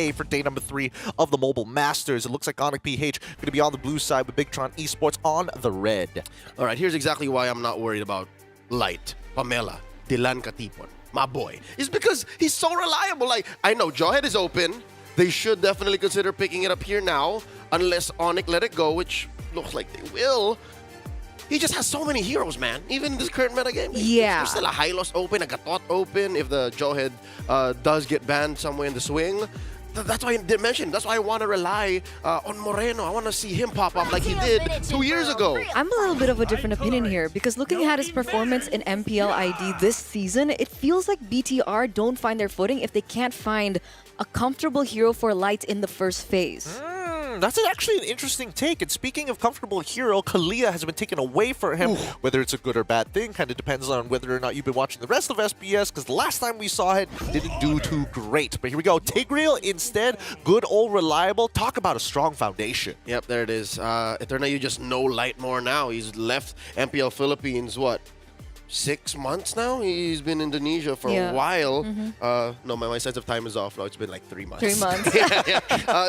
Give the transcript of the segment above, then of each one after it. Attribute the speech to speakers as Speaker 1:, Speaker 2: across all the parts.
Speaker 1: today for day number 3 of the Mobile Masters. It looks like Onyx PH going to be on the blue side with Bigatron Esports on the red.
Speaker 2: All right, here's exactly why I'm not worried about Light, Pamela, Dylan Katipon, my boy. It's because he's so reliable. Like, I know Jawhead is open. They should definitely consider picking it up here now, unless Onyx let it go, which looks like they will. He just has so many heroes, man. Even in this current meta game.
Speaker 3: Yeah.
Speaker 2: There's still a Hylos open, a Gatot open, if the Jawhead does get banned somewhere in the swing. That's why I did mention. That's why I want to rely on Moreno. I want to see him pop up like he did 2 years ago.
Speaker 3: I'm a little bit of a different opinion here because looking at his performance in MPL ID this season, it feels like BTR don't find their footing if they can't find a comfortable hero for Light in the first phase.
Speaker 1: That's actually an interesting take. And speaking of comfortable hero, Kalia has been taken away from him. Whether it's a good or bad thing kind of depends on whether or not you've been watching the rest of SPS, because the last time we saw it didn't do too great. But here we go. Tigreal instead, good old reliable. Talk about a strong foundation.
Speaker 2: Yep, there it is. Eterna, you just know Light more now. He's left MPL Philippines, what, 6 months now? He's been in Indonesia for a while. No, my sense of time is off now. It's been like 3 months.
Speaker 3: 3 months.
Speaker 2: yeah.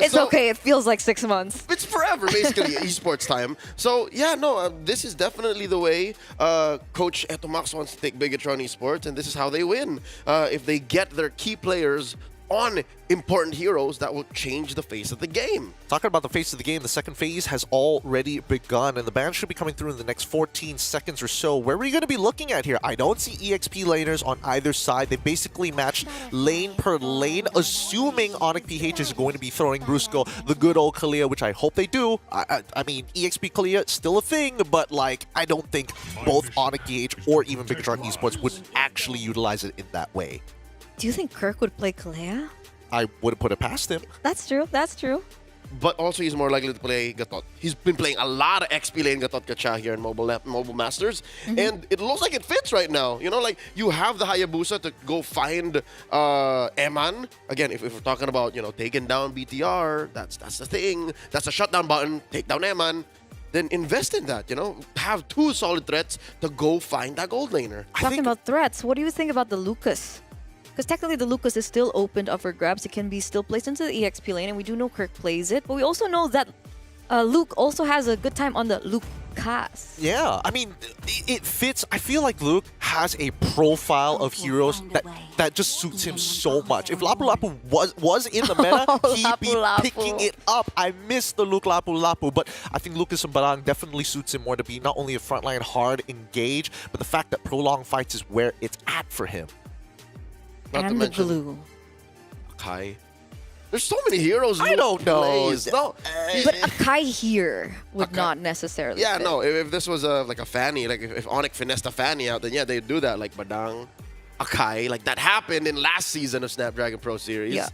Speaker 3: It's okay. It feels like 6 months.
Speaker 2: It's forever, basically, esports time. So, yeah, no, this is definitely the way Coach Etomax wants to take Bigatron Esports, and this is how they win. If they get their key players on important heroes, that will change the face of the game.
Speaker 1: Talking about the face of the game, the second phase has already begun, and the ban should be coming through in the next 14 seconds or so. Where are we going to be looking at here? I don't see EXP laners on either side. They basically match lane per lane, assuming Onyx PH is going to be throwing Brusco, the good old Kalia, which I hope they do. I mean, EXP Kalia, still a thing, but like, I don't think both Onyx PH or even Bigatron Esports would actually utilize it in that way.
Speaker 3: Do you think Kirk would play Kalea?
Speaker 1: I wouldn't put it past him.
Speaker 3: That's true. That's true.
Speaker 2: But also, he's more likely to play Gatot. He's been playing a lot of XP lane Gatot Gacha here in Mobile Masters. And it looks like it fits right now. You know, like, you have the Hayabusa to go find Eman. Again, if we're talking about, you know, taking down BTR, that's the thing. That's a shutdown button. Take down Eman. Then invest in that, you know? Have 2 solid threats to go find that gold laner.
Speaker 3: Talking about threats, what do you think about the Lucas? Because technically the Lucas is still opened up for grabs. It can be still placed into the EXP lane, and we do know Kirk plays it. But we also know that Luke also has a good time on the Lucas.
Speaker 1: Yeah, I mean, it fits. I feel like Luke has a profile of heroes that just suits him so much. If Lapu Lapu was in the meta, he'd be picking it up. I miss the Luke Lapu Lapu, but I think Lucas and Barang definitely suits him more to be not only a frontline hard engage, but the fact that prolonged fights is where it's at for him.
Speaker 2: Not
Speaker 3: and the glue.
Speaker 2: Akai. There's so many heroes.
Speaker 1: I don't know.
Speaker 2: No,
Speaker 3: but Akai here would not necessarily.
Speaker 2: Yeah,
Speaker 3: fit.
Speaker 2: no. If this was like a Fanny, like if Onyx finessed a Fanny out, then yeah, they'd do that. Like Badang, Akai, like that happened in last season of Snapdragon Pro Series.
Speaker 3: Yeah.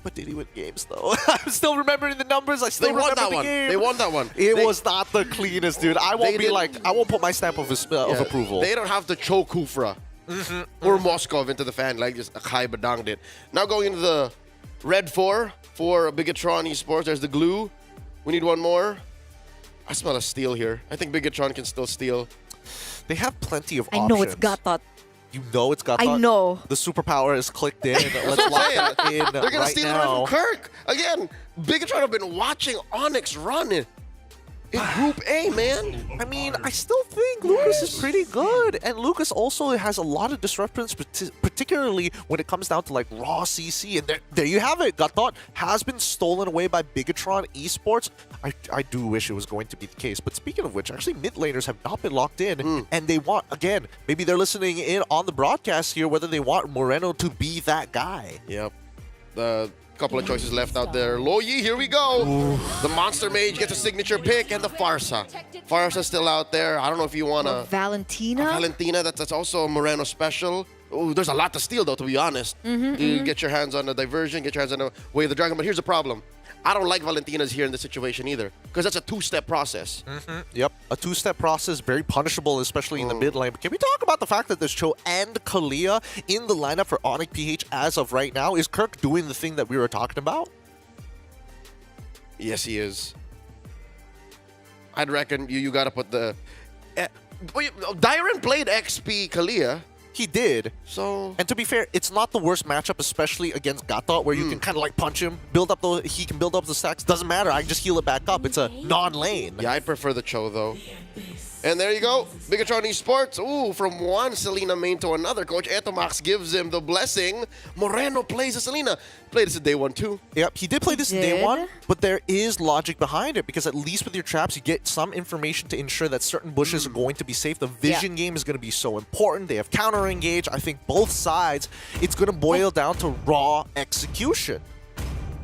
Speaker 1: But did he win games though? I'm still remembering the numbers. I still remember
Speaker 2: that
Speaker 1: the
Speaker 2: one.
Speaker 1: game.
Speaker 2: They won that one.
Speaker 1: It was not the cleanest, dude. I won't be like, I won't put my stamp of approval.
Speaker 2: They don't have to choke Kufra or Moskov into the fan like just Akai Badang did. Now going into the red 4 for Bigatron Esports. There's the glue. We need one more. I smell a steal here. I think Bigatron can still steal.
Speaker 1: They have plenty of options.
Speaker 3: I know it's Gatot.
Speaker 1: You know it's Gatot.
Speaker 3: I know.
Speaker 1: The superpower is clicked in. Let's lock that in
Speaker 2: They're gonna
Speaker 1: right
Speaker 2: steal
Speaker 1: now.
Speaker 2: it from Kirk. Again, Bigatron have been watching Onyx run in Group A, man.
Speaker 1: I mean, I still think Lucas is pretty good. And Lucas also has a lot of disruptions, particularly when it comes down to like raw CC. And there you have it. Gatot has been stolen away by Bigatron Esports. I do wish it was going to be the case. But speaking of which, actually mid laners have not been locked in. And they want, again, maybe they're listening in on the broadcast here, whether they want Moreno to be that guy.
Speaker 2: Yep. The couple of choices left out there. Loyi, here we go. Ooh. The Monster Mage gets a signature pick, and the Farsa. Farsa's still out there. I don't know if you want a
Speaker 3: Valentina.
Speaker 2: Valentina, that's also a Moreno special. Ooh, there's a lot to steal, though, to be honest. You get your hands on the diversion, get your hands on the Way of the Dragon. But here's the problem. I don't like Valentina's here in this situation either, because that's a 2-step process.
Speaker 1: Yep, a 2-step process, very punishable, especially in the mid lane. But can we talk about the fact that there's Cho and Kalia in the lineup for Onyx PH as of right now? Is Kirk doing the thing that we were talking about?
Speaker 2: Yes, he is. I'd reckon you got to put the... Dyron played XP Kalia.
Speaker 1: He did.
Speaker 2: So
Speaker 1: And to be fair, it's not the worst matchup, especially against Gatot, where you can kind of like punch him, he can build up the stacks. Doesn't matter, I can just heal it back up. It's a non-lane.
Speaker 2: yeah, I prefer the Cho though. And there you go, Bigatron Esports. Ooh, from one Selena main to another. Coach Etomax gives him the blessing. Moreno plays a Selena. Played this at day 1 too.
Speaker 1: Yep, he did play this in day
Speaker 3: Did?
Speaker 1: 1, but there is logic behind it because at least with your traps, you get some information to ensure that certain bushes are going to be safe. The vision game is going to be so important. They have counter engage. I think both sides, it's going to boil down to raw execution.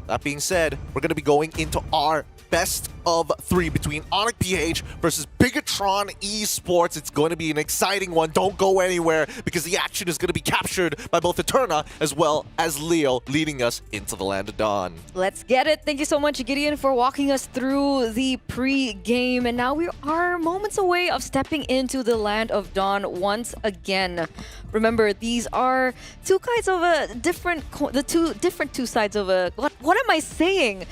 Speaker 1: That being said, we're going to be going into our best of 3 between Onyx PH versus Bigatron Esports. It's going to be an exciting one. Don't go anywhere because the action is going to be captured by both Eterna as well as Leo, leading us into the land of Dawn.
Speaker 3: Let's get it. Thank you so much, Gideon, for walking us through the pre-game. And now we are moments away of stepping into the land of Dawn once again. Remember, these are two sides of a different, two sides of a, what am I saying?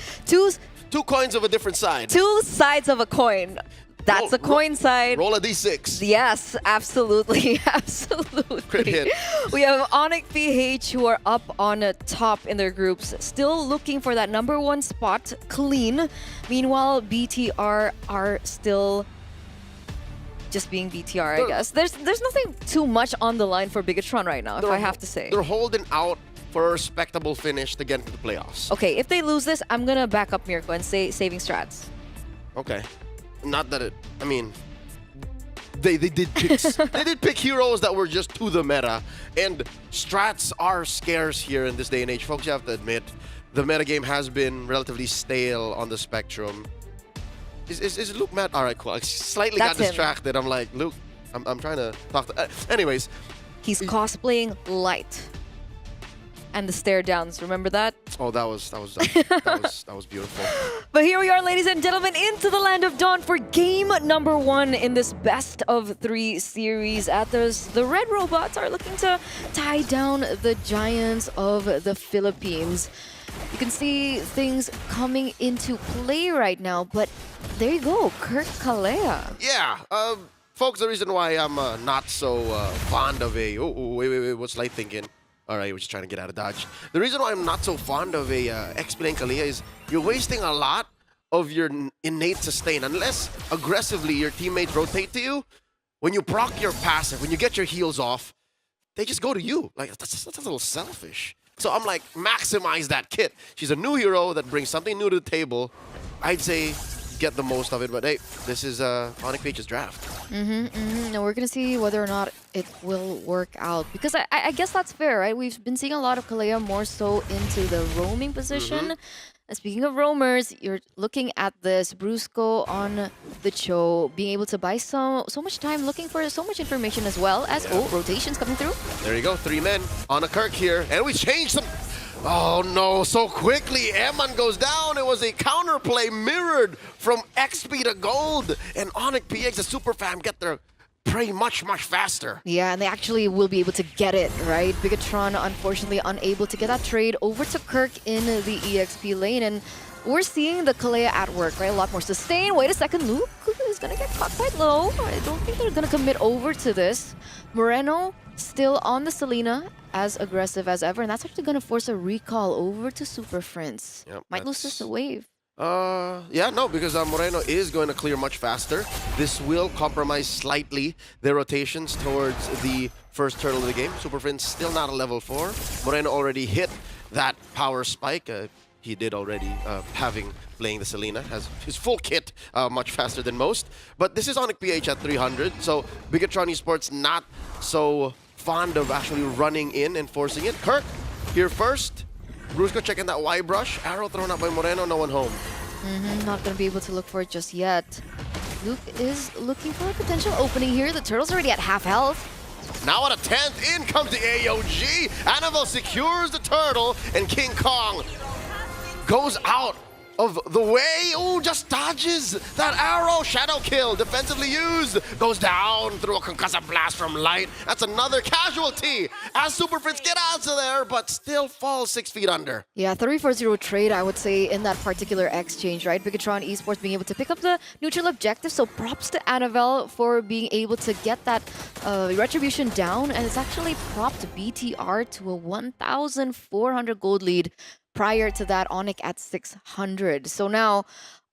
Speaker 2: Two coins of a different side.
Speaker 3: Two sides of a coin. That's a coin side.
Speaker 2: Roll a d6.
Speaker 3: Yes, absolutely, absolutely.
Speaker 2: Crit hit.
Speaker 3: We have Onyx PH who are up on top in their groups, still looking for that #1 spot, clean. Meanwhile, BTR are still just being BTR, I guess. There's nothing too much on the line for Bigatron right now, if I have to say.
Speaker 2: They're holding out for a respectable finish to get into the playoffs.
Speaker 3: Okay, if they lose this, I'm gonna back up Mirko and say saving strats.
Speaker 2: Okay. Not that it, I mean, they did pick, they did pick heroes that were just to the meta, and strats are scarce here in this day and age. Folks, you have to admit, the metagame has been relatively stale on the spectrum. Is Luke mad? All right, cool. I slightly
Speaker 3: That's
Speaker 2: got distracted. I'm like, Luke, I'm trying to talk to... anyways.
Speaker 3: He's cosplaying Light. And the stare downs, remember that?
Speaker 2: Oh, that was beautiful.
Speaker 3: But here we are, ladies and gentlemen, into the land of Dawn for game #1 in this best of 3 series. The Red Robots are looking to tie down the Giants of the Philippines. You can see things coming into play right now, but there you go, Kirk Kalea.
Speaker 2: Yeah, folks, the reason why I'm not so fond of a... Oh, wait, what's Light thinking? All right, we're just trying to get out of Dodge. The reason why I'm not so fond of a XP lane Kalea is you're wasting a lot of your innate sustain. Unless aggressively your teammates rotate to you, when you proc your passive, when you get your heals off, they just go to you. Like, that's a little selfish. So I'm like, maximize that kit. She's a new hero that brings something new to the table. I'd say get the most of it, but hey, this is Onyx PH's draft.
Speaker 3: And we're gonna see whether or not it will work out, because I guess that's fair, right? We've been seeing a lot of Kalea more so into the roaming position. And speaking of roamers, you're looking at this Brusco on the Cho, being able to buy so much time, looking for so much information as well as rotations coming through.
Speaker 2: There you go, 3 men on a Kirk here, and we changed some. Oh no, so quickly, Eman goes down. It was a counterplay mirrored from XP to gold, and Onyx PX, the super fam, get their prey much faster.
Speaker 3: Yeah, and they actually will be able to get it, right? Bigatron, unfortunately, unable to get that trade over to Kirk in the EXP lane, and we're seeing the Kalea at work, right? A lot more sustain. Wait a second, Luke is gonna get caught quite low. I don't think they're gonna commit over to this. Moreno still on the Selena, as aggressive as ever, and that's actually gonna force a recall over to Super Friends.
Speaker 2: Yep,
Speaker 3: Might lose this a wave.
Speaker 2: Yeah, no, because Moreno is going to clear much faster. This will compromise slightly their rotations towards the first turtle of the game. Super Friends still not a level 4. Moreno already hit that power spike. He did already, playing the Selena, has his full kit much faster than most. But this is Onyx PH at 300, so Bigatron Esports not so fond of actually running in and forcing it. Kirk, here first. Brusco checking that Y brush. Arrow thrown out by Moreno, no one home.
Speaker 3: Not going to be able to look for it just yet. Luke is looking for a potential opening here. The turtle's already at half health.
Speaker 2: Now at a 10th, in comes the AOG. Annabelle secures the turtle, and King Kong goes out of the way. Oh, just dodges that arrow. Shadow kill, defensively used. Goes down through a concussive blast from Light. That's another casualty as Super Prince get out of there, but still falls 6 feet under.
Speaker 3: Yeah, 3-4-0 trade, I would say, in that particular exchange, right? Bigatron Esports being able to pick up the neutral objective, so props to Annabelle for being able to get that retribution down, and it's actually propped BTR to a 1,400 gold lead. Prior to that, Onyx at 600. So now,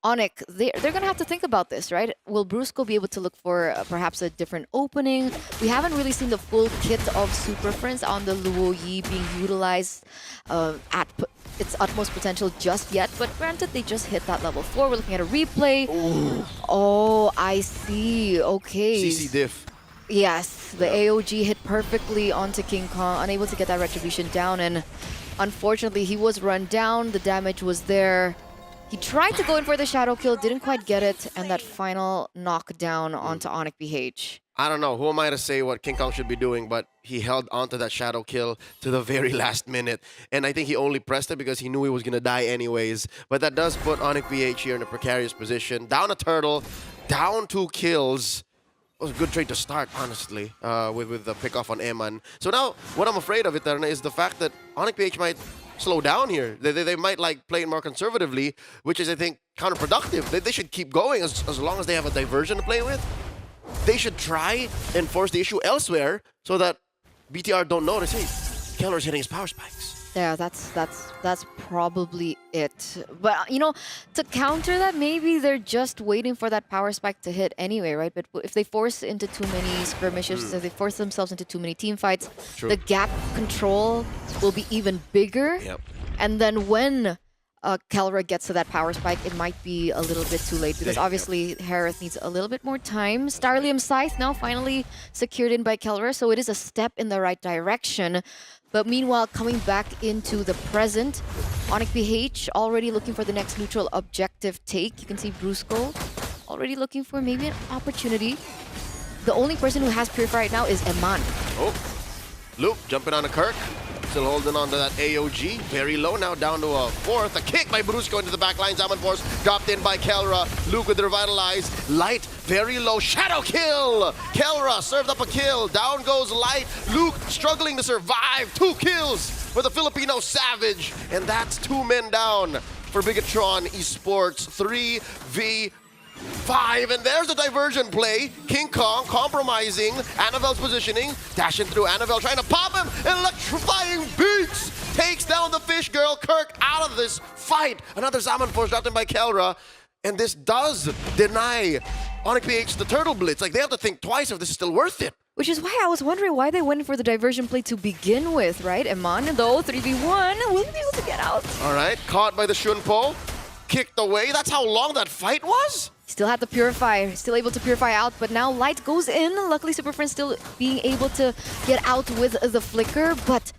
Speaker 3: Onyx, they're going to have to think about this, right? Will Brusco be able to look for perhaps a different opening? We haven't really seen the full kit of Super Friends on the Luo Yi being utilized at its utmost potential just yet. But granted, they just hit that level 4. We're looking at a replay.
Speaker 2: Ooh.
Speaker 3: Oh, I see. Okay.
Speaker 2: CC diff.
Speaker 3: Yes, the AOG hit perfectly onto King Kong, unable to get that retribution down, and unfortunately, he was run down. The damage was there. He tried to go in for the shadow kill, didn't quite get it, and that final knockdown onto Onyx PH.
Speaker 2: I don't know, who am I to say what King Kong should be doing, but he held onto that shadow kill to the very last minute. And I think he only pressed it because he knew he was going to die anyways. But that does put Onyx PH here in a precarious position. Down a turtle, down 2 kills. It was a good trade to start, honestly, with the pick off on Eman. So now, what I'm afraid of, Eterna, is the fact that Onyx PH might slow down here. They might like play it more conservatively, which is, I think, counterproductive. They should keep going as long as they have a diversion to play with. They should try and force the issue elsewhere so that BTR don't notice, hey, Keller's hitting his power spikes.
Speaker 3: Yeah, that's probably it. But, you know, to counter that, maybe they're just waiting for that power spike to hit anyway, right? But if they force into too many skirmishes, if they force themselves into too many team fights, the gap control will be even bigger.
Speaker 2: Yep.
Speaker 3: And then when Kelra gets to that power spike, it might be a little bit too late because obviously Harith needs a little bit more time. Starlium Scythe now finally secured in by Kelra, so it is a step in the right direction. But meanwhile, coming back into the present, Onyx PH already looking for the next neutral objective take. You can see Brusco already looking for maybe an opportunity. The only person who has Purify right now is Eman.
Speaker 2: Oh, Luke jumping on a Kirk. Still holding on to that AOG. Very low now, down to a 4th. A kick by Brusco into the back line. Zaman Force dropped in by Kelra. Luke with the Revitalize. Light, very low. Shadow kill! Kelra served up a kill. Down goes Light. Luke struggling to survive. 2 kills for the Filipino Savage. And that's 2 men down for Bigatron Esports. 3v5, and there's the diversion play. King Kong compromising Annabelle's positioning, dashing through Annabelle, trying to pop him. Electrifying beats takes down the fish girl. Kirk out of this fight. Another Zaman Force dropped in by Kelra, and this does deny Onyx PH the turtle blitz. Like, they have to think twice if this is still worth it.
Speaker 3: Which is why I was wondering why they went for the diversion play to begin with, right? Eman, though, 3v1, will he be able to get out?
Speaker 2: All right, caught by the Shunpo, kicked away. That's how long that fight was?
Speaker 3: Still had the Purify, still able to Purify out, but now Light goes in. Luckily, Super Friends still being able to get out with the Flicker, but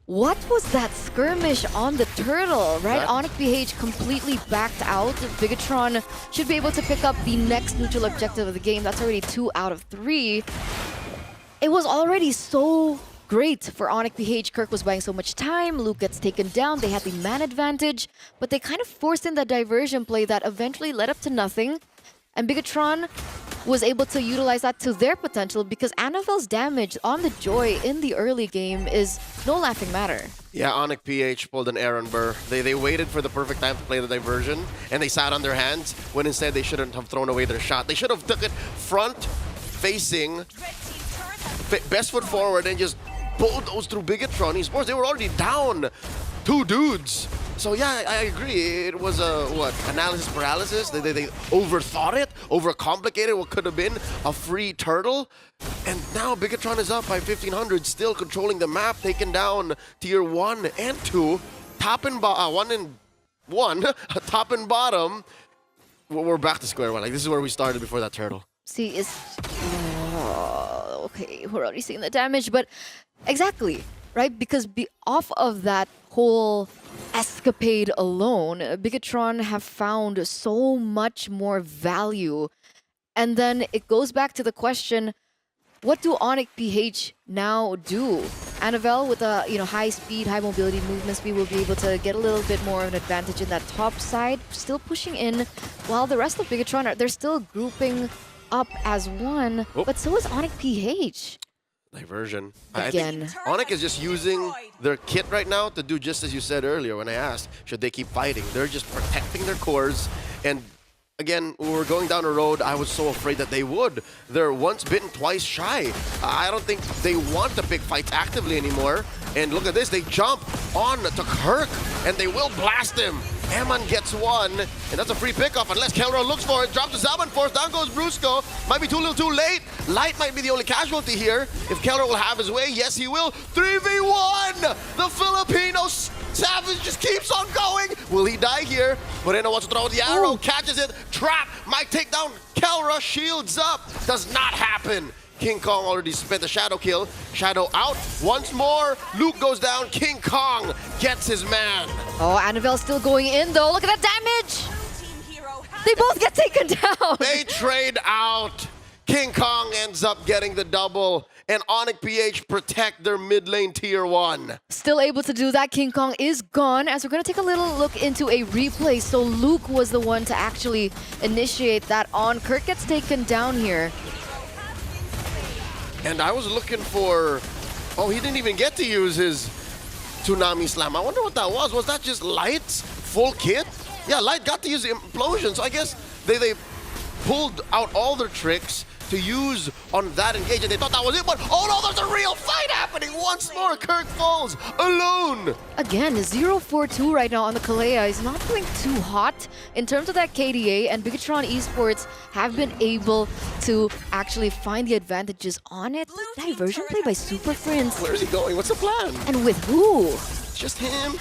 Speaker 3: what was that skirmish on the turtle, right?
Speaker 2: Right.
Speaker 3: Onyx PH completely backed out. Bigatron should be able to pick up the next neutral objective of the game. That's already 2 out of 3. It was already so great for Onyx PH. Kirk was buying so much time. Luke gets taken down. They had the man advantage, but they kind of forced in that diversion play that eventually led up to nothing. And Bigatron was able to utilize that to their potential because Annabelle's damage on the Joy in the early game is no laughing matter.
Speaker 2: Yeah, Onyx PH pulled an Aaron Burr. They waited for the perfect time to play the diversion, and they sat on their hands when instead they shouldn't have thrown away their shot. They should have took it front-facing, best foot forward, and just bulldozed through Bigatron Esports. They were already down 2 dudes. So yeah, I agree. It was a, analysis paralysis. They overthought it, overcomplicated what could have been a free turtle. And now Bigatron is up by 1,500, still controlling the map, taking down tier 1 and 2. Top and 1 and 1, top and bottom. We're back to square one. Like, this is where we started before that turtle.
Speaker 3: See, it's... okay, we're already seeing the damage, but exactly, right? Because off of that whole escapade alone, Bigatron have found so much more value. And then it goes back to the question, what do Onyx PH now do Annabelle with a high speed, high mobility movement speed will be able to get a little bit more of an advantage in that top side, still pushing in, while the rest of Bigatron they're still grouping up as one, but so is Onyx PH.
Speaker 2: Diversion.
Speaker 3: Again.
Speaker 2: I think Onyx is just using their kit right now to do just as you said earlier when I asked, should they keep fighting? They're just protecting their cores. And again, when we're going down a road, I was so afraid that they would. They're once bitten, twice shy. I don't think they want to pick fights actively anymore. And look at this, they jump on to Kirk, and they will blast him. Eman gets one, and that's a free pickoff unless Kelra looks for it. Drops to Salmon Force, down goes Brusco. Might be too little too late. Light might be the only casualty here. If Kelra will have his way, yes he will. 3v1! The Filipino Savage just keeps on going. Will he die here? Moreno wants to throw the arrow, catches it. Trap, might take down Kelra, shields up. Does not happen. King Kong already spent the shadow kill. Shadow out once more. Luke goes down. King Kong gets his man.
Speaker 3: Oh, Annabelle's still going in though. Look at that damage. They both get taken down.
Speaker 2: They trade out. King Kong ends up getting the double. And Onyx PH protect their mid lane tier 1.
Speaker 3: Still able to do that. King Kong is gone, as we're going to take a little look into a replay. So Luke was the one to actually initiate that on. Kirk gets taken down here.
Speaker 2: And I was looking for... Oh, he didn't even get to use his Tsunami Slam. I wonder what that was. Was that just Light's full kit? Yeah, Light got to use the Implosion. So I guess they pulled out all their tricks to use on that engage, and they thought that was it, but oh no, there's a real fight happening once more. Kirk falls alone.
Speaker 3: Again, 0-4-2 right now on the Kalea is not doing too hot in terms of that KDA, and Bigatron Esports have been able to actually find the advantages on it. Diversion play by Super Prince.
Speaker 2: Where is he going? What's the plan?
Speaker 3: And with who?
Speaker 2: It's just him.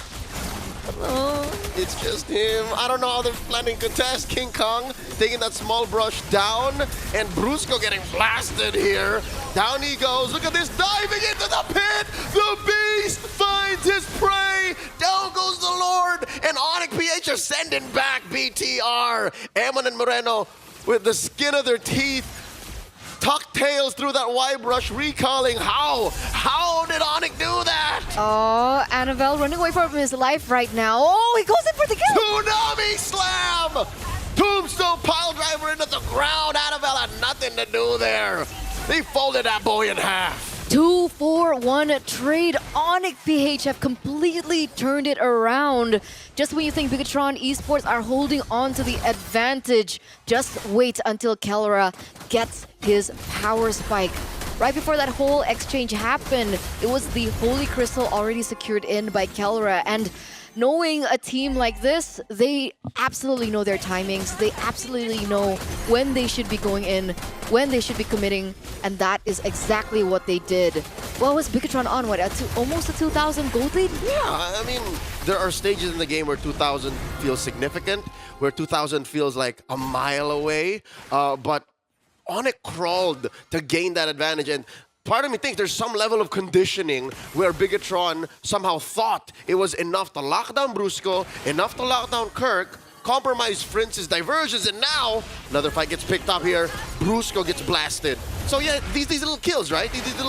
Speaker 2: It's just him. I don't know how they're planning to test. King Kong taking that small brush down, and Brusco getting blasted here. Down he goes. Look at this, diving into the pit. The beast finds his prey. Down goes the Lord, and Onyx PH are sending back BTR. Eman and Moreno with the skin of their teeth tuck tails through that Y brush, recalling how did Onyx do that?
Speaker 3: Oh, Annabelle running away from his life right now. Oh, he goes in for the kill.
Speaker 2: Tsunami Slam! Tombstone pile driver into the ground. Annabelle had nothing to do there. They folded that boy in half.
Speaker 3: 2-4-1 trade. Onyx PH have completely turned it around. Just when you think Bigatron Esports are holding on to the advantage, just wait until Kelra gets his power spike. Right before that whole exchange happened, it was the Holy Crystal already secured in by Kelra, and knowing a team like this, they absolutely know their timings. They absolutely know when they should be going in, when they should be committing, and that is exactly what they did. What was Bigatron on? What, almost a 2,000 gold lead?
Speaker 2: Yeah, I mean, there are stages in the game where 2,000 feels significant, where 2,000 feels like a mile away, but Onyx crawled to gain that advantage, and part of me thinks there's some level of conditioning where Bigatron somehow thought it was enough to lock down Brusco, enough to lock down Kirk, compromise Prince's diversions, and now another fight gets picked up here. Brusco gets blasted. So yeah, these little kills, right? These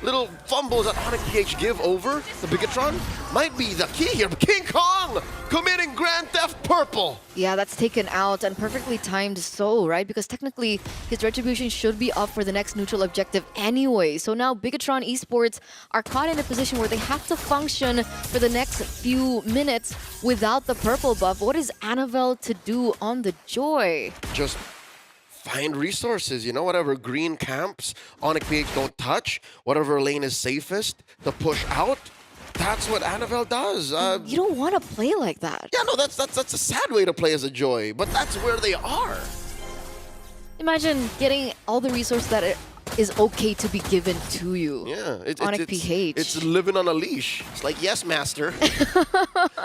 Speaker 2: little fumbles that Onyx PH give over the Bigatron might be the key here. But King Kong committing Grand Theft Purple.
Speaker 3: Yeah, that's taken out, and perfectly timed so, right? Because technically, his retribution should be up for the next neutral objective anyway. So now Bigatron Esports are caught in a position where they have to function for the next few minutes without the purple buff. What is Annabelle to do on the Joy?
Speaker 2: Just find resources, you know, whatever green camps Onyx PH don't touch, whatever lane is safest to push out. That's what Annabelle does.
Speaker 3: You don't want to play like that.
Speaker 2: Yeah, no, that's a sad way to play as a Joy, but that's where they are.
Speaker 3: Imagine getting all the resources that it is okay to be given to you.
Speaker 2: Yeah,
Speaker 3: Onyx PH.
Speaker 2: It's living on a leash. It's like, yes, master.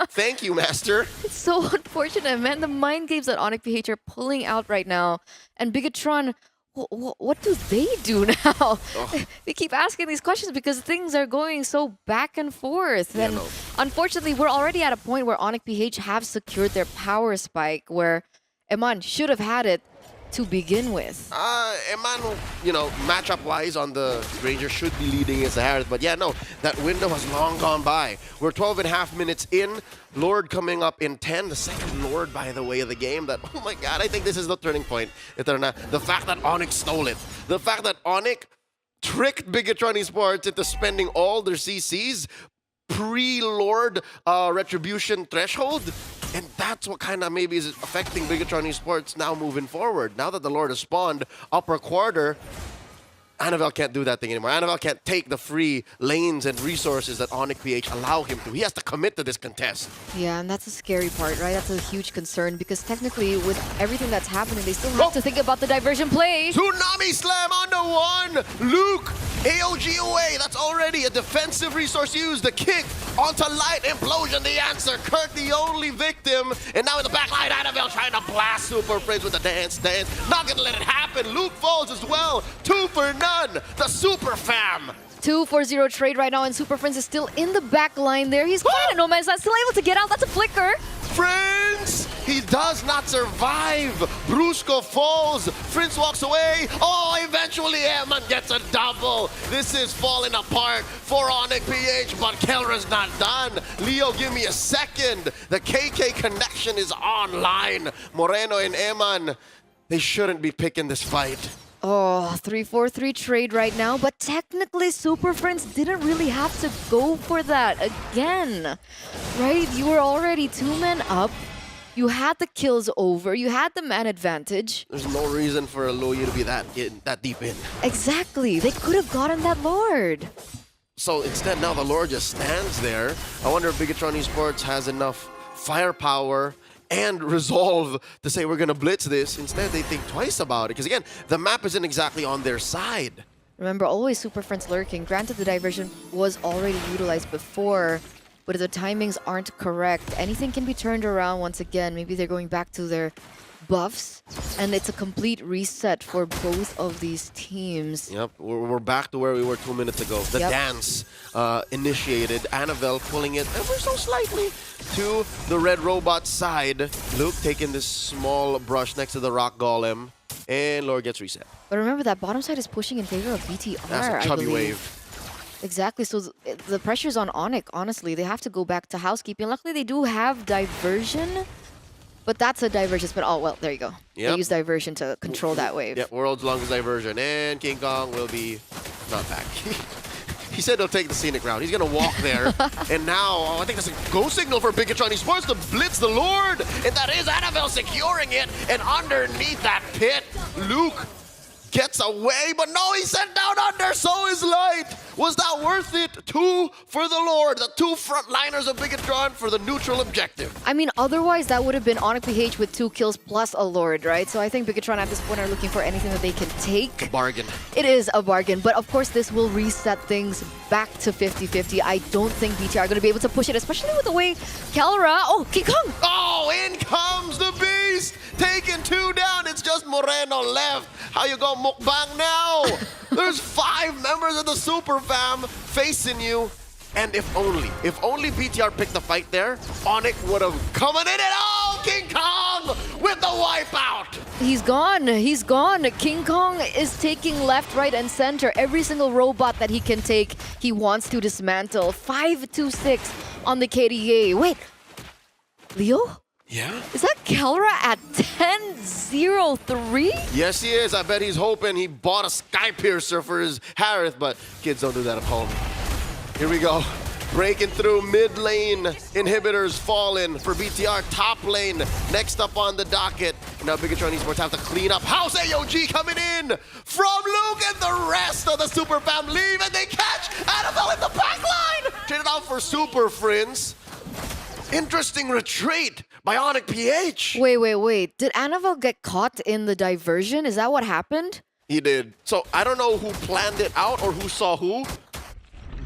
Speaker 2: Thank you, master.
Speaker 3: It's so unfortunate, man. The mind games that Onyx PH are pulling out right now. And Bigatron, what do they do now?
Speaker 2: Oh.
Speaker 3: We keep asking these questions because things are going so back and forth.
Speaker 2: Yeah,
Speaker 3: and
Speaker 2: no.
Speaker 3: unfortunately, we're already at a point where Onyx PH have secured their power spike, where Eman should have had it to begin with.
Speaker 2: Eman, you know, matchup-wise on the Ranger should be leading against the Harris, but yeah, no, that window has long gone by. We're 12 and a half minutes in. Lord coming up in 10, the second Lord, by the way, of the game. That, oh my God, I think this is the turning point. The fact that Onyx stole it. The fact that Onyx tricked Bigatron Esports into spending all their CCs pre-Lord retribution threshold. And that's what kind of maybe is affecting Bigatron Esports now moving forward. Now that the Lord has spawned upper quarter, Annabelle can't do that thing anymore. Annabelle can't take the free lanes and resources that Onyx PH allow him to. He has to commit to this contest.
Speaker 3: Yeah, and that's a scary part, right? That's a huge concern because technically with everything that's happening, they still have to think about the diversion play.
Speaker 2: Tsunami Slam on the one! Luke, AOG away. That's already a defensive resource used. The kick onto Light Implosion, the answer. Kirk, the only victim. And now in the back line, Annabelle trying to blast Super Friends with the dance. Not gonna let it happen. Luke falls as well. 2 for none. The Super Fam.
Speaker 3: 2-4-0 trade right now, and Super Friends is still in the back line there. He's kind of no man's land, still able to get out. That's a flicker.
Speaker 2: Friends, he does not survive. Brusco falls. Friends walks away. Oh, eventually Eman gets a double. This is falling apart for Onyx PH, but Kelra's not done. Leo, give me a second. The KK connection is online. Moreno and Eman, they shouldn't be picking this fight.
Speaker 3: Oh, 3-4-3 trade right now, but technically Super Friends didn't really have to go for that again, right? You were already 2 men up. You had the kills over. You had the man advantage.
Speaker 2: There's no reason for Aloy to be that deep in.
Speaker 3: Exactly. They could have gotten that Lord.
Speaker 2: So instead, now the Lord just stands there. I wonder if Bigatron Esports has enough firepower and resolve to say we're going to blitz this. Instead, they think twice about it. Because again, the map isn't exactly on their side.
Speaker 3: Remember, always Super Friends lurking. Granted, the diversion was already utilized before, but if the timings aren't correct, anything can be turned around once again. Maybe they're going back to their buffs, and it's a complete reset for both of these teams.
Speaker 2: Yep, we're back to where we were 2 minutes ago. The dance initiated. Annabelle pulling it ever so slightly to the red robot side. Luke taking this small brush next to the rock golem, and Lord gets reset.
Speaker 3: But remember, that bottom side is pushing in favor of BTR,
Speaker 2: That's a chubby wave.
Speaker 3: Exactly, so the pressure's on Onyx, honestly. They have to go back to housekeeping. Luckily, they do have diversion. But that's a diversion spin. Oh, well, there you go.
Speaker 2: Yep.
Speaker 3: They use diversion to control that wave.
Speaker 2: Yeah, world's longest diversion. And King Kong will be not back. He said he'll take the scenic route. He's going to walk there. And now, I think that's a go signal for Bigatron Esports to blitz the Lord. And that is Annabelle securing it. And underneath that pit, Luke gets away, but no, he's sent down under, so is Light. Was that worth it? 2 for the Lord, the 2 frontliners of Bigatron for the neutral objective.
Speaker 3: I mean, otherwise, that would have been Onyx PH with 2 kills plus a Lord, right? So I think Bigatron at this point are looking for anything that they can take.
Speaker 2: Bargain.
Speaker 3: It is a bargain, but of course, this will reset things back to 50-50. I don't think BTR are going to be able to push it, especially with the way Kelra... Oh, King Kong!
Speaker 2: Oh, in comes the beast! Taking 2 down, it's just Moreno left. How you go mukbang now? There's 5 members of the Super Fam facing you. And if only BTR picked the fight there, Onyx would have come in and oh, King Kong with the wipeout.
Speaker 3: He's gone. He's gone. King Kong is taking left, right, and center. Every single robot that he can take, he wants to dismantle. 5-2-6 on the KDA. Wait, Leo?
Speaker 2: Yeah?
Speaker 3: Is that Kelra at 10-0-3?
Speaker 2: Yes, he is. I bet he's hoping he bought a Sky Piercer for his Harith, but kids don't do that at home. Here we go. Breaking through mid lane. Inhibitors falling for BTR. Top lane. Next up on the docket. Now Bigatron Esports have to clean up. House AOG coming in from Luke, and the rest of the Super Fam leave, and they catch Annabelle in the back line. Traded out for Super Friends. Interesting retreat by Onyx PH.
Speaker 3: Wait. Did Annabelle get caught in the diversion? Is that what happened?
Speaker 2: He did. So I don't know who planned it out or who saw who,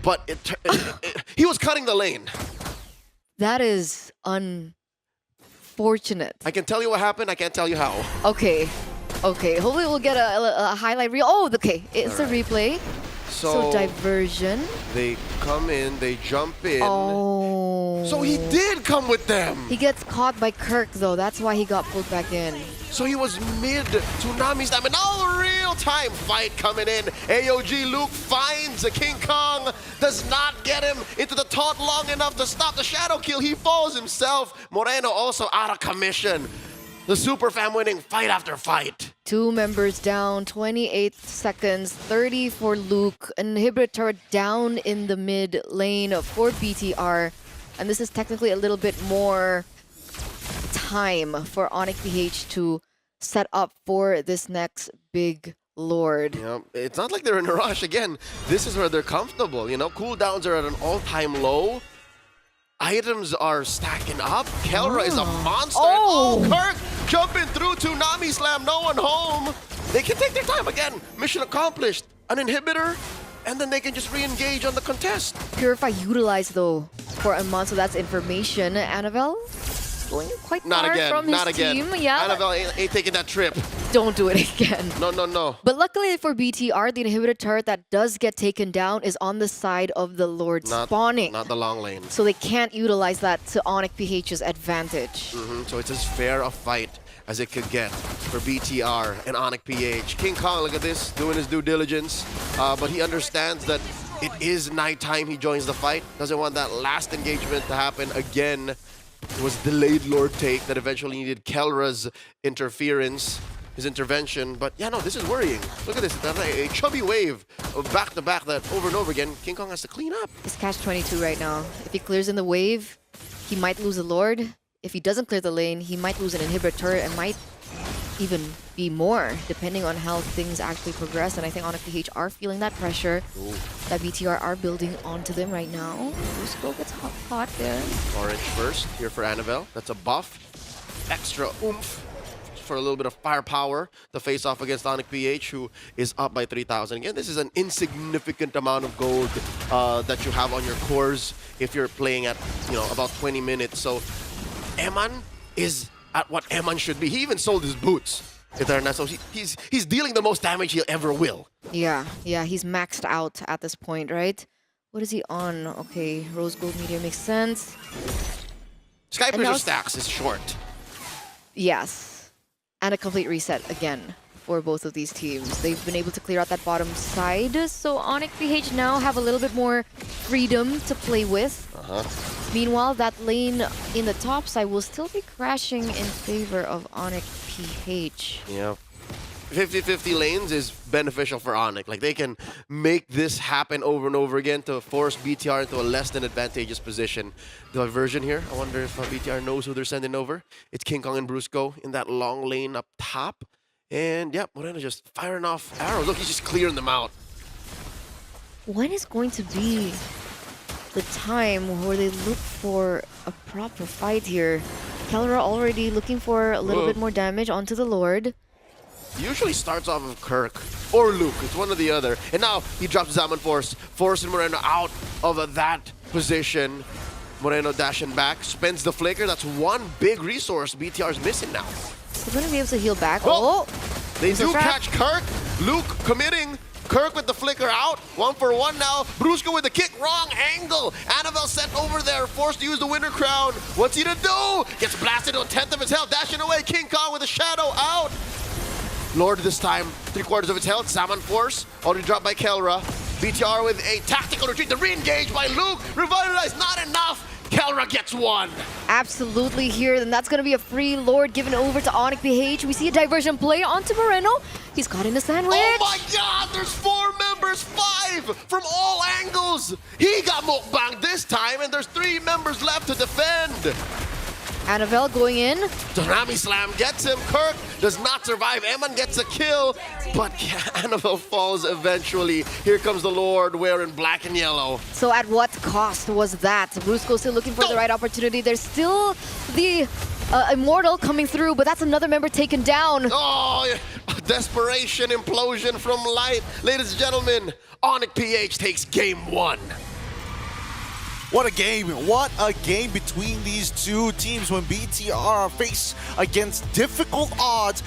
Speaker 2: but he was cutting the lane.
Speaker 3: That is unfortunate.
Speaker 2: I can tell you what happened. I can't tell you how.
Speaker 3: Okay. Hopefully we'll get a highlight reel. Oh, okay. It's a replay. So diversion.
Speaker 2: They come in, they jump in.
Speaker 3: Oh.
Speaker 2: So he did come with them.
Speaker 3: He gets caught by Kirk, though. That's why he got pulled back in.
Speaker 2: So he was mid Tsunami Slam, and now a real-time fight coming in. AOG Luke finds a King Kong, does not get him into the taunt long enough to stop the shadow kill. He falls himself. Moreno also out of commission. The Super Fam winning fight after fight.
Speaker 3: 2 members down, 28 seconds, 30 for Luke. Inhibitor turret down in the mid lane for BTR. And this is technically a little bit more time for Onyx PH to set up for this next big Lord.
Speaker 2: Yeah, it's not like they're in a rush. Again, this is where they're comfortable. You know, cooldowns are at an all-time low. Items are stacking up. Kelra is a monster.
Speaker 3: Oh.
Speaker 2: And Kirk jumping through Tsunami Slam. No one home. They can take their time again. Mission accomplished. An inhibitor, and then they can just re-engage on the contest.
Speaker 3: Purify utilized, though, for a month, so that's information. Annabelle going quite
Speaker 2: Not
Speaker 3: far
Speaker 2: again.
Speaker 3: from his
Speaker 2: Not again.
Speaker 3: team. Yeah,
Speaker 2: Annabelle ain't taking that trip.
Speaker 3: don't do it again.
Speaker 2: No, no, no.
Speaker 3: But luckily for BTR, the inhibitor turret that does get taken down is on the side of the Lord spawning.
Speaker 2: Not the long lane.
Speaker 3: So they can't utilize that to Onyx PH's advantage.
Speaker 2: So it's as fair a fight as it could get for BTR and Onyx PH. King Kong, look at this, doing his due diligence. But he understands that it is nighttime. He joins the fight. Doesn't want that last engagement to happen again. It was delayed Lord take that eventually needed Kelra's interference, his intervention. But yeah, no, this is worrying. Look at this. A chubby wave of back-to-back that over and over again, King Kong has to clean up.
Speaker 3: It's catch-22 right now. If he clears in the wave, he might lose a Lord. If he doesn't clear the lane, he might lose an inhibitor turret and might even be more, depending on how things actually progress. And I think Onyx PH are feeling that pressure that BTR are building onto them right now. Rusco gets hot there.
Speaker 2: Orange first, here for Annabelle. That's a buff. Extra oomph for a little bit of firepower to face off against Onyx PH, who is up by 3,000. Again, this is an insignificant amount of gold that you have on your cores if you're playing at, you know, about 20 minutes. So Eman is at what Eman should be. He even sold his boots. So he's dealing the most damage he ever will.
Speaker 3: Yeah, he's maxed out at this point, right? What is he on? Okay, Rose Gold Meteor makes sense.
Speaker 2: Sky
Speaker 3: And
Speaker 2: Pressure
Speaker 3: now-
Speaker 2: stacks is short.
Speaker 3: Yes. And a complete reset again for both of these teams. They've been able to clear out that bottom side, so Onyx PH now have a little bit more freedom to play with. Meanwhile, that lane in the top side will still be crashing in favor of Onyx PH.
Speaker 2: Yeah. 50-50 lanes is beneficial for Onyx. Like, they can make this happen over and over again to force BTR into a less than advantageous position. Diversion here. I wonder if BTR knows who they're sending over. It's King Kong and Brusco in that long lane up top. And, yep, Moreno just firing off arrows. Look, he's just clearing them out.
Speaker 3: When is going to be the time where they look for a proper fight here? Kelra already looking for a little bit more damage onto the Lord.
Speaker 2: Usually starts off of Kirk or Luke. It's one or the other. And now he drops Zaman Force, forcing Moreno out of that position. Moreno dashing back, spends the flicker. That's one big resource BTR's missing now.
Speaker 3: They're going to be able to heal back.
Speaker 2: Oh! They
Speaker 3: There's a
Speaker 2: do
Speaker 3: trap.
Speaker 2: catch Kirk. Luke committing. Kirk with the flicker out. 1-for-1 now. Brusco with the kick. Wrong angle. Annabelle sent over there. Forced to use the Winter Crown. What's he to do? Gets blasted to a 10th of his health. Dashing away. King Kong with a shadow out. Lord this time. 3/4 of its health. Zaman Force. Already dropped by Kelra. BTR with a tactical retreat. The re-engage by Luke. Revitalized. Not enough. Kelra gets one.
Speaker 3: Absolutely here, and that's going to be a free Lord given over to Onyx PH. We see a diversion play onto Moreno. He's caught in a sandwich.
Speaker 2: Oh my god, there's 4 members, 5 from all angles. He got mukbanged this time, and there's 3 members left to defend.
Speaker 3: Annabelle going in.
Speaker 2: Tsunami Slam gets him. Kirk does not survive. Eman gets a kill, but Annabelle falls eventually. Here comes the Lord wearing black and yellow.
Speaker 3: So at what cost was that? Brusco still looking for the right opportunity. There's still the Immortal coming through, but that's another member taken down.
Speaker 2: Oh, desperation implosion from Light. Ladies and gentlemen, Onyx PH takes game 1.
Speaker 1: What a game. What a game between these two teams when BTR face against difficult odds.